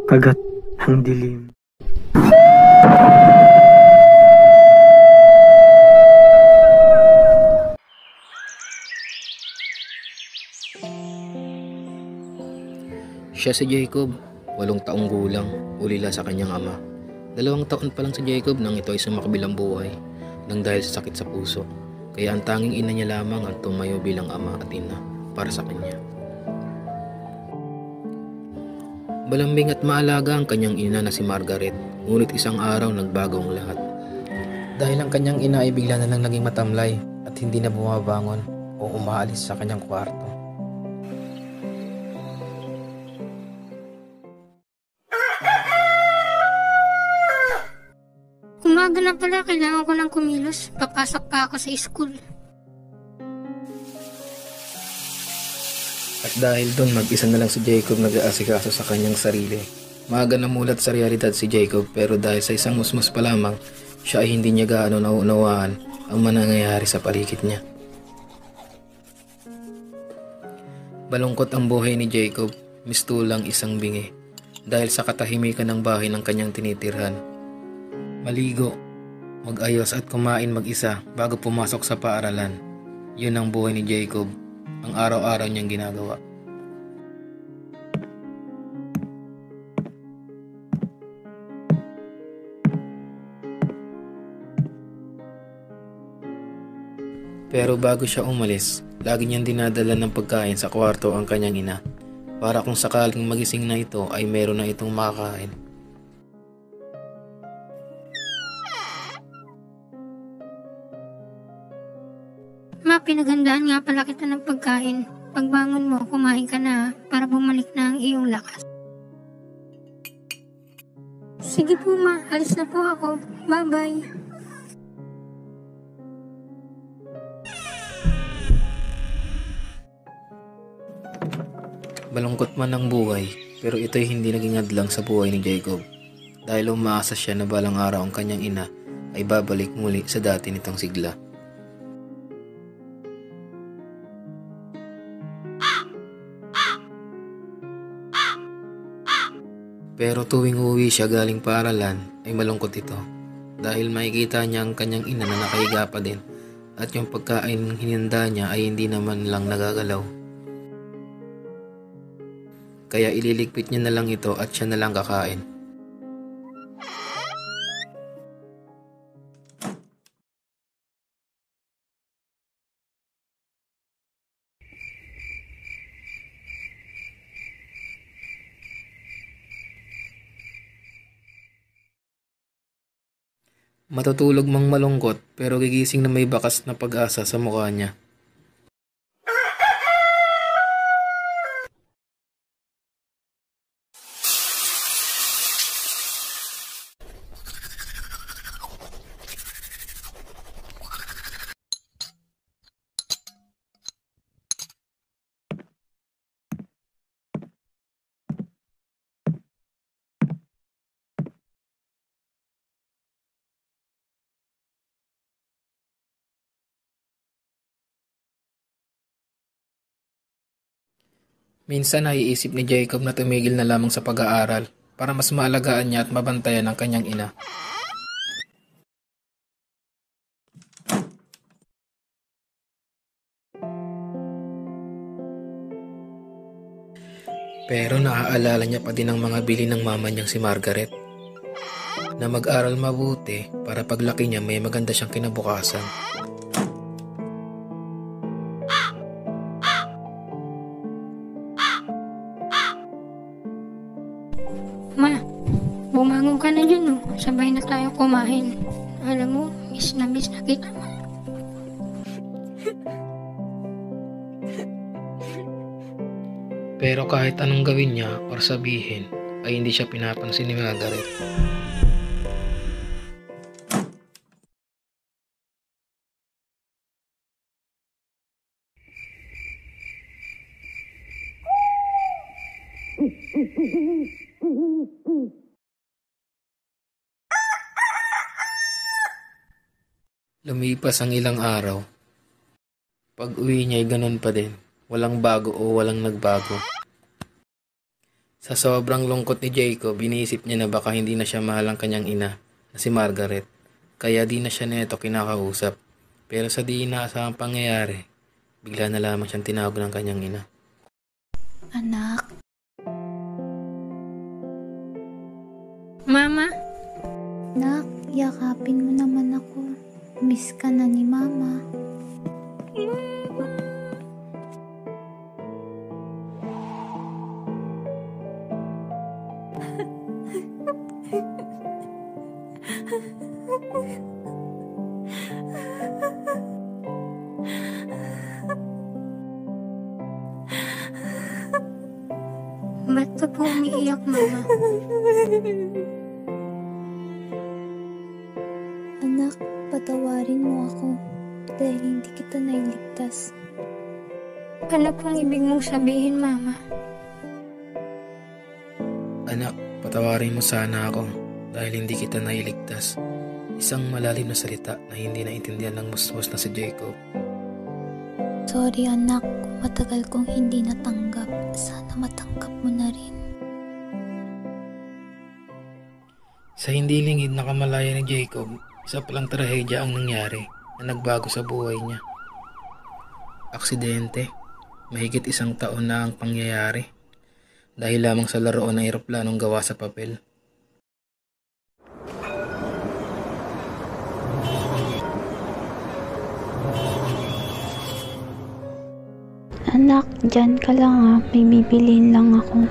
kagat ang dilim. Siya si Jacob, 8 taong gulang, ulila sa kanyang ama. 2 taon pa lang si Jacob nang ito ay sumakabilang buhay nang dahil sa sakit sa puso. Kaya ang tanging ina niya lamang ang tumayo bilang ama at ina para sa kanya. Malambing at maalaga ang kanyang ina na si Margaret, ngunit isang araw nagbago ang lahat. Dahil ang kanyang ina ay bigla na lang naging matamlay at hindi na bumabangon o umaalis sa kanyang kwarto. Umaga na pala, kailangan ko ng kumilos. Papasok pa ako sa school. At dahil doon, mag-isa na lang si Jacob nag-aasikaso sa kanyang sarili. Maaga na mulat sa realidad si Jacob, pero dahil sa isang musmus pa lamang, siya ay hindi niya gaano nauunawaan ang manangyayari sa paligid niya. Balungkot ang buhay ni Jacob, mistulang isang bingi, dahil sa katahimikan ng bahay ng kanyang tinitirhan. Maligo, mag-ayos at kumain mag-isa bago pumasok sa paaralan. Yun ang buhay ni Jacob, ang araw-araw niyang ginagawa. Pero bago siya umalis, lagi niyang dinadala ng pagkain sa kwarto ang kanyang ina, para kung sakaling magising na ito ay meron na itong makakain. Ma, pinaghandaan nga pala kita ng pagkain. Pagbangon mo, kumain ka na para bumalik na ang iyong lakas. Sige po ma, alis na po ako. Bye-bye. Malungkot man ang buhay, pero ito'y hindi naging hadlang sa buhay ni Jacob. Dahil umaasa siya na balang araw ang kanyang ina ay babalik muli sa dati nitong sigla. Pero tuwing uuwi siya galing paaralan ay malungkot ito dahil makikita niya ang kanyang ina na nakahiga pa din at yung pagkain hinanda niya ay hindi naman lang nagagalaw. Kaya ililigpit niya na lang ito at siya na lang kakain. Matutulog mang malungkot pero gigising na may bakas na pag-asa sa mukha niya. Minsan naiisip ni Jacob na tumigil na lamang sa pag-aaral para mas maalagaan niya at mabantayan ang kanyang ina. Pero naaalala niya pa din ang mga bili ng mama niyang si Margaret, na mag-aral mabuti para paglaki niya may maganda siyang kinabukasan. Ma, bumangon ka na dyan, oh. Sabay na tayo kumain. Alam mo, miss na kita, ma. Pero kahit anong gawin niya or sabihin, ay hindi siya pinapansin ni Margaret. Lumipas ang ilang araw. Pag uwi niya ay ganun pa din. Walang bago o walang nagbago. Sa sobrang lungkot ni Jacob, iniisip niya na baka hindi na siya mahal ang kanyang ina na si Margaret. Kaya di na siya neto kinakausap. Pero sa di inaasahang pangyayari, bigla na lamang siyang tinawag ng kanyang ina. Anak, Mama, anak, yakapin mo naman ako. Miss ka na ni Mama. ba't ka po umiiyak, Mama? Anak, patawarin mo ako dahil hindi kita nailigtas. Ano pong ibig mong sabihin, Mama? Anak, patawarin mo sana ako dahil hindi kita nailigtas. Isang malalim na salita na hindi naintindihan ng musmos na si Jacob. Sorry anak, kung matagal kong hindi natanggap. Sana matanggap mo na rin. Sa hindi lingid na kamalaya ni Jacob, isa palang trahedya ang nangyari na nagbago sa buhay niya. Aksidente, mahigit 1 taon na ang pangyayari dahil lamang sa laruan ng eroplanong gawa sa papel. Anak, dyan ka lang ha. May bibiliin lang ako.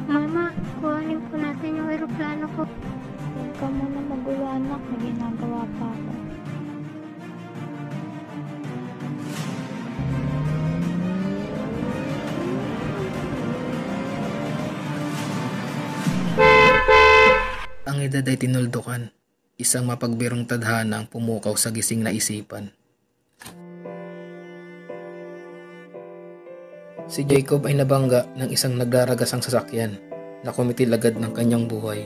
Mama, kuhanin po natin yung eroplano ko. Huwag ka muna magulo anak. May ginagawa pa ako. Ang edad ay tinuldukan, isang mapagbirong tadhana ang pumukaw sa gising na isipan. Si Jacob ay nabangga ng isang nagraragasang sasakyan na kumitil agad ng kanyang buhay.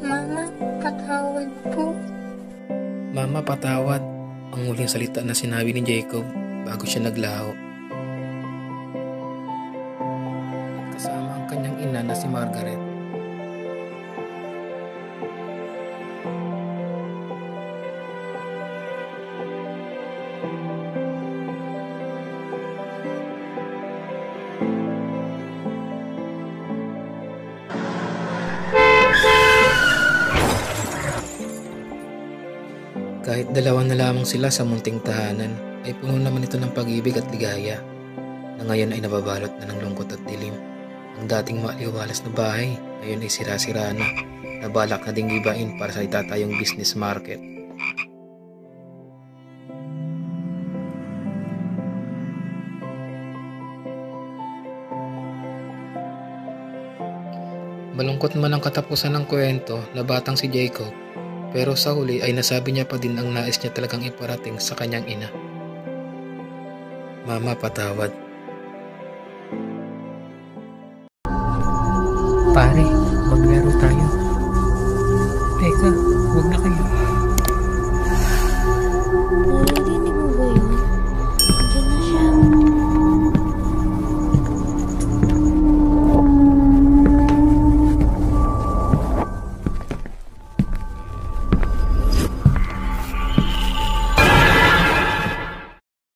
Mama, patawad po. Mama, patawad, ang muling salita na sinabi ni Jacob bago siya naglaho. Kasama ang kanyang ina na si Margaret. Kahit dalawa na lamang sila sa munting tahanan, ay puno naman ito ng pag-ibig at ligaya, na ngayon ay nababalot na ng lungkot at dilim. Ang dating maaliwalas na bahay, ngayon ay sira-sira na balak na ding gibain para sa itatayong business market. Malungkot man ang katapusan ng kwento na batang si Jacob, pero sa huli ay nasabi niya pa din ang nais niya talagang iparating sa kanyang ina. Mama, patawad. Pare, maglaro tayo.